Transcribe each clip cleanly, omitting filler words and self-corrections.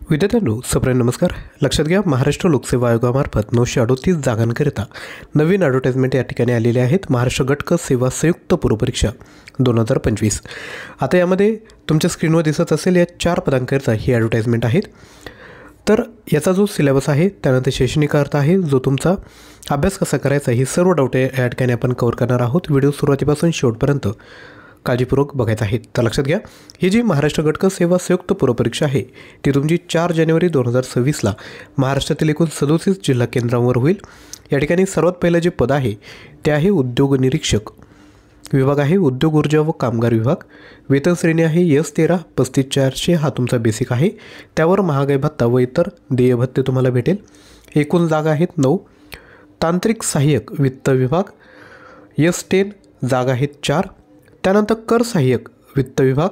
विद्यार्थ्यांनो सप्रेम नमस्कार. लक्षात घ्या, महाराष्ट्र लोकसेवा आयोगामार्फत 938 जागांकरिता नवीन ॲडव्हर्टाइजमेंट या ठिकाणी आलेले आहेत. महाराष्ट्र गटक सेवा संयुक्त पूर्वपरीक्षा 2025. आता यामध्ये तुमच्या स्क्रीनवर दिसत असेल या 4 पदांकरिता ही ॲडव्हर्टाइजमेंट आहेत. तर याचा जो सिलेबस आहे, त्यानंतर शैक्षणिक अर्थ आहे, जो तुमचा अभ्यास कसा करायचा, ही सर्व डाऊट या ठिकाणी आपण कव्हर करणार आहोत. व्हिडिओ सुरुवातीपासून शेवटपर्यंत काळजीपूर्वक बघायचं आहे. तर लक्षात घ्या, ही जी महाराष्ट्र गटक सेवा संयुक्त पूर्वपरीक्षा आहे ती तुमची 4 जानेवारी 2026ला महाराष्ट्रातील एकूण 37 जिल्हा केंद्रांवर होईल. या ठिकाणी सर्वात पहिलं जे पद आहे ते आहे उद्योग निरीक्षक. विभाग आहे उद्योग ऊर्जा व कामगार विभाग. वेतन श्रेणी आहे S13 35,400 हा तुमचा बेसिक आहे. त्यावर महागाई भत्ता व इतर देय भत्ते तुम्हाला भेटेल. एकूण जागा आहेत 9. तांत्रिक सहाय्यक वित्त विभाग S10 जागा आहेत 4. त्यानंतर कर सहाय्यक वित्त विभाग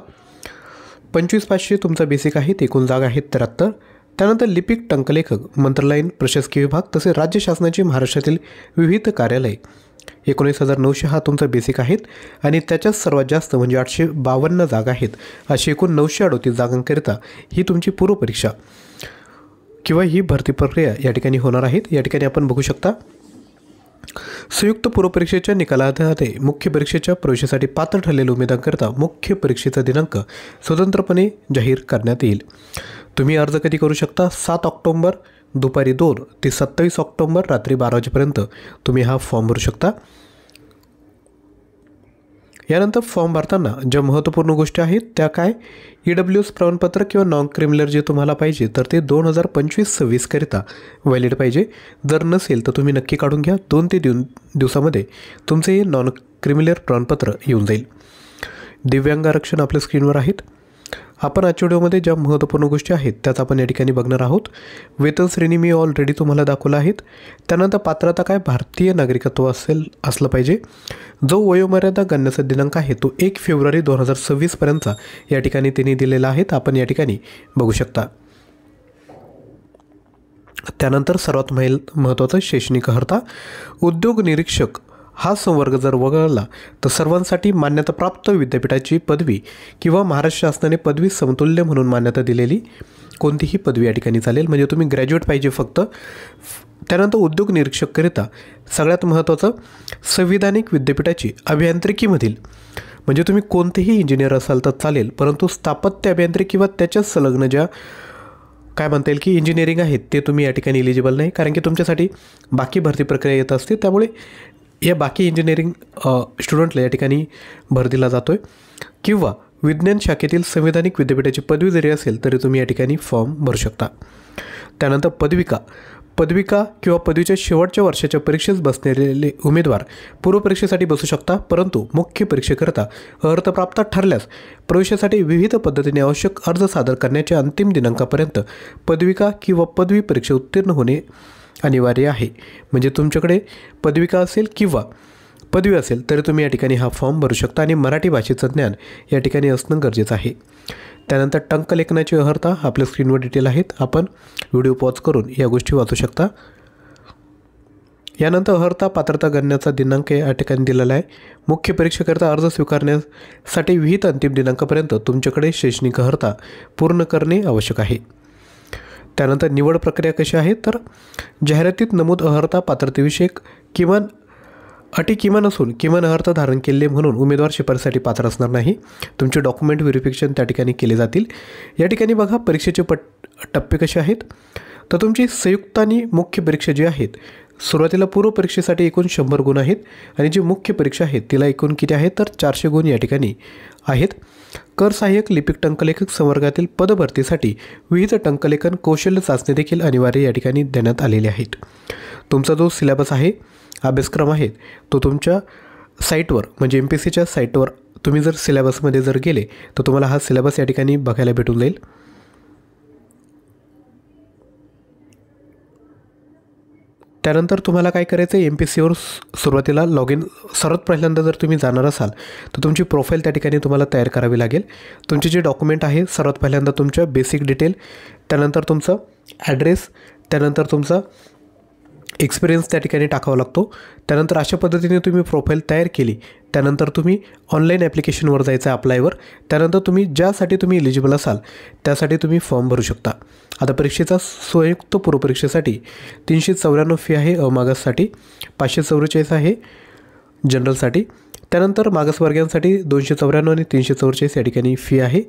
25,500 तुमचा बेसिक आहे. एकूण जागा आहेत 73. त्यानंतर लिपिक टंकलेखक मंत्रालयीन प्रशासकीय विभाग तसेच राज्य शासनाची महाराष्ट्रातील विविध कार्यालय 19,900 हा तुमचा बेसिक आहेत. आणि त्याच्यात सर्वात जास्त म्हणजे 852 जागा आहेत. अशी एकूण 938 जागांकरिता ही तुमची पूर्वपरीक्षा किंवा ही भरती प्रक्रिया या ठिकाणी होणार आहेत. या ठिकाणी आपण बघू शकता, संयुक्त पूर्वपरीक्षेच्या निकालाआधारे मुख्य परीक्षेच्या प्रवेशासाठी पात्र ठरलेल्या उमेदवारांकरता मुख्य परीक्षेचा दिनांक स्वतंत्रपणे जाहीर करण्यात येईल. तुम्ही अर्ज कधी करू शकता? 7 ऑक्टोबर दुपारी 2 ते 27 ऑक्टोबर रात्री 12 वाजेपर्यंत तुम्ही हा फॉर्म भरू शकता. यानंतर फॉर्म भरताना ज्या महत्त्वपूर्ण गोष्टी आहेत त्या काय, EWS प्रमाणपत्र किंवा नॉन क्रिमिनल जे तुम्हाला पाहिजे तर ते 2025-26 करिता व्हॅलिड पाहिजे. जर नसेल तर तुम्ही नक्की काढून घ्या. 2 ते 3 दिवसामध्ये तुमचे हे नॉन क्रिमिनल प्रमाणपत्र येऊन जाईल. दिव्यांग आरक्षण आपल्या स्क्रीनवर आहेत. आपण आजच्या व्हिडिओमध्ये ज्या महत्त्वपूर्ण गोष्टी आहेत त्याच आपण या ठिकाणी बघणार आहोत. वेतन श्रेणी मी ऑलरेडी तुम्हाला दाखवलं आहेत. त्यानंतर पात्रता काय, भारतीय नागरिकत्व असलं पाहिजे. जो वयोमर्यादा गणण्याचा दिनांक आहे तो 1 फेब्रुवारी 2026पर्यंतचा या ठिकाणी त्यांनी दिलेला आहे. आपण या ठिकाणी बघू शकता. त्यानंतर सर्वात महत्त्वाचं शैक्षणिक अर्हता. उद्योग निरीक्षक हा संवर्ग जर वगळला तर सर्वांसाठी मान्यताप्राप्त विद्यापीठाची पदवी किंवा महाराष्ट्र शासनाने पदवी समतुल्य म्हणून मान्यता दिलेली कोणतीही पदवी या ठिकाणी चालेल. म्हणजे तुम्ही ग्रॅज्युएट पाहिजे फक्त. त्यानंतर उद्योग निरीक्षककरिता सगळ्यात महत्त्वाचं संविधानिक विद्यापीठाची अभियांत्रिकीमधील, म्हणजे तुम्ही कोणतेही इंजिनियर असाल तर चालेल, परंतु स्थापत्य अभियांत्रिकी किंवा त्याच्याच संलग्न ज्या काय म्हणता येईल की इंजिनिअरिंग आहेत ते तुम्ही या ठिकाणी एलिजिबल नाही, कारण की तुमच्यासाठी बाकी भरती प्रक्रिया येत असते. त्यामुळे या बाकी इंजिनिअरिंग स्टुडंटला या ठिकाणी भर दिला जातो आहे. किंवा विज्ञान शाखेतील संविधानिक विद्यापीठाची पदवी जरी असेल तरी तुम्ही या ठिकाणी फॉर्म भरू शकता. त्यानंतर पदविका किंवा पदवीच्या शेवटच्या वर्षाच्या परीक्षेस बसलेले उमेदवार पूर्वपरीक्षेसाठी बसू शकता, परंतु मुख्य परीक्षेकरता अर्हताप्राप्त ठरल्यास प्रवेशासाठी विविध पद्धतीने आवश्यक अर्ज सादर करण्याच्या अंतिम दिनांकापर्यंत पदविका किंवा पदवी परीक्षा उत्तीर्ण होणे अनिवार्य आहे. म्हणजे तुमच्याकडे पदविका असेल किंवा पदवी असेल तरी तुम्ही या ठिकाणी हा फॉर्म भरू शकता. आणि मराठी भाषेचं ज्ञान या ठिकाणी असणं गरजेचं आहे. त्यानंतर टंकलेखनाची अर्हता आपल्या स्क्रीनवर डिटेल आहेत. आपण व्हिडिओ पॉज करून या गोष्टी वाचू शकता. यानंतर अर्हता पात्रता गणण्याचा दिनांक या ठिकाणी दिलेला आहे. मुख्य परीक्षेकरता अर्ज स्वीकारण्यासाठी विहित अंतिम दिनांकापर्यंत तुमच्याकडे शैक्षणिक अर्हता पूर्ण करणे आवश्यक आहे. त्यानंतर निवड प्रक्रिया कशी आहे, तर जाहिरातीत नमूद अर्हता पात्रतेविषयक किमान अटी किमान असून किमान अर्हता धारण केले म्हणून उमेदवार शिफारसीसाठी पात्र असणार नाही. तुमचे डॉक्युमेंट व्हेरिफिकेशन त्या ठिकाणी केले जातील. या ठिकाणी बघा परीक्षेचे टप्पे कसे आहेत. तर तुमची संयुक्त आणि मुख्य परीक्षा जी आहेत, सुरुवातीला पूर्व परीक्षेसाठी एकूण 100 गुण आहेत आणि जी मुख्य परीक्षा आहे तिला एकूण किती आहेत तर 400 गुण या ठिकाणी आहेत. कर सहाय्यक लिपिक टंकलेखक संवर्गातील पदभरतीसाठी विविध टंकलेखन कौशल्य चाचणी देखील अनिवार्य या ठिकाणी देण्यात आलेले आहेत. तुमचा जो सिलेबस आहे, अभ्यासक्रम आहे, तो तुमच्या साईटवर म्हणजे MPSCच्या साईटवर तुम्ही जर सिलेबसमध्ये जर गेले तर तुम्हाला हा सिलेबस या ठिकाणी बघायला भेटून जाईल. त्यानंतर तुम्हाला काय करायचं आहे, MPSCवर सुरुवातीला लॉग इन सर्वात पहिल्यांदा जर तुम्ही जाणार असाल तर तुमची प्रोफाईल त्या ठिकाणी तुम्हाला तयार करावी लागेल. तुमचे जे डॉक्युमेंट आहे सर्वात पहिल्यांदा तुमच्या बेसिक डिटेल, त्यानंतर तुमचं ॲड्रेस, त्यानंतर तुमचा एक्सपिरियन्स त्या ठिकाणी टाकावा लागतो। त्यानंतर अशा पद्धतीने तुम्ही प्रोफाईल तयार केली, त्यानंतर तुम्ही ऑनलाईन ॲप्लिकेशनवर जायचं आहे अप्लायवर। त्यानंतर तुम्ही ज्यासाठी तुम्ही एलिजिबल असाल त्यासाठी तुम्ही फॉर्म भरू शकता। आता परीक्षेचा संयुक्त पूर्वपरीक्षेसाठी 394 फी आहे, अमागाससाठी 544 आहे, जनरलसाठी। त्यानंतर मागासवर्गीयांसाठी 294 आणि 344 या ठिकाणी फी आहे।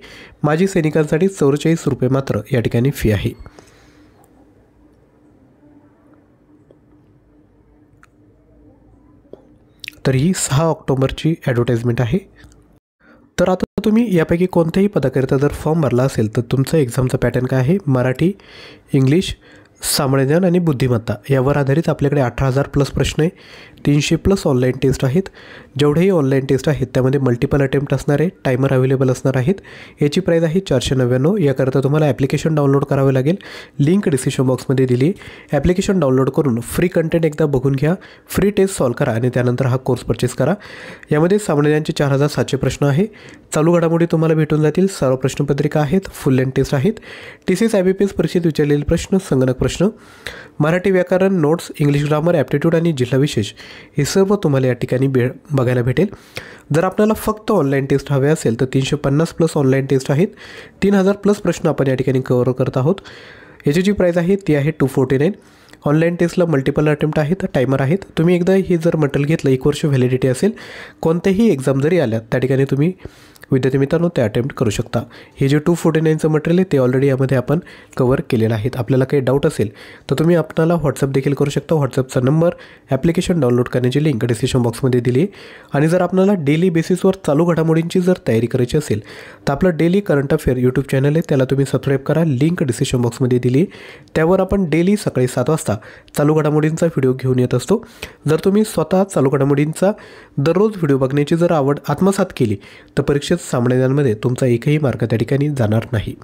माजी सैनिकांसाठी 44 रुपये मात्र या ठिकाणी फी आहे। तर ही 6 ऑक्टोबरची ॲडव्हर्टाइजमेंट आहे। तर आता तुम्ही यापैकी कोणत्याही पदाकरिता जर फॉर्म भरला असेल तर तुमचं एक्झामचा पॅटर्न काय आहे, मराठी, इंग्लिश, सामान्य ज्ञान आणि बुद्धिमत्ता यावर आधारित आपल्याकडे 18,000 प्लस प्रश्न आहे, 300 प्लस ऑनलाईन टेस्ट आहेत। जेवढेही ऑनलाईन टेस्ट आहेत त्यामध्ये मल्टिपल अटेम्प्ट असणार आहे, टायमर अवेलेबल असणार आहेत। याची प्राईस आहे 499। याकरता तुम्हाला ॲप्लिकेशन डाउनलोड करावे लागेल, लिंक डिस्क्रिप्शन बॉक्समध्ये दिली आहे। ॲप्लिकेशन डाउनलोड करून फ्री कंटेंट एकदा बघून घ्या, फ्री टेस्ट सॉल्व करा आणि त्यानंतर हा कोर्स परचेस करा। यामध्ये सामान्य ज्ञानचे 4,700 प्रश्न आहे, चालू घडामोडी तुम्हाला भेटून जातील, सर्व प्रश्नपत्रिका आहेत, फुल लेंथ टेस्ट आहेत, TCS IBPS परीक्षेत विचारलेले प्रश्न, संगणक प्रश्न, मराठी व्याकरण, नोट्स, इंग्लिश ग्रामर, ॲप्टिट्यूड आणि जिल्हा विशेष हे सर्व तुम्हाला या ठिकाणी बघायला भेटेल। जर आपल्याला फक्त ऑनलाईन टेस्ट हवे असेल तर 350 प्लस ऑनलाईन टेस्ट आहेत, 3,000 प्लस प्रश्न आपण या ठिकाणी कव्हर करत आहोत। याची जी प्राईस आहे ती आहे 249। ऑनलाईन टेस्टला मल्टिपल अटेम्प्ट आहेत, टायमर आहेत। तुम्ही एकदा हे जर मटेरियल घेतलं, 1 वर्ष व्हॅलिडिटी असेल, कोणत्याही एक्झाम जरी आल्या त्या ठिकाणी तुम्ही विद्यार्थी मित्रांनो ते अटेम्प्ट करू शकता। हे जे 249चं मटेरियल आहे ते ऑलरेडी यामध्ये आपण कव्हर केलेलं आहे। आपल्याला काही डाऊट असेल तर तुम्ही आपल्याला व्हॉट्सअप देखील करू शकता। व्हॉट्सअपचा नंबर, ॲप्लिकेशन डाउनलोड करण्याची लिंक डिस्क्रिप्शन बॉक्समध्ये दिली आहे। आणि जर आपल्याला डेली बेसिसवर चालू घडामोडींची जर तयारी करायची असेल तर आपलं daily current affair YouTube channel आहे, त्याला तुम्ही सबस्क्राईब करा, लिंक डिस्क्रिप्शन बॉक्समध्ये दिली आहे। त्यावर आपण डेली सकाळी 7 वाजता चालू घडामोडींचा व्हिडिओ घेऊन येत असतो। जर तुम्ही स्वतः चालू घडामोडींचा दररोज व्हिडिओ बघण्याची जर आवड आत्मसात केली तर परीक्षेत सामान्य ज्ञानमध्ये तुमचा एकही मार्क त्या ठिकाणी जाणार नाही।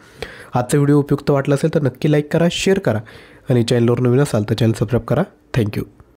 आजचा व्हिडिओ उपयुक्त वाटला असेल तर नक्की लाईक करा, शेअर करा आणि चॅनलवर नवीन असाल तर चॅनल सबस्क्राईब करा। थँक्यू।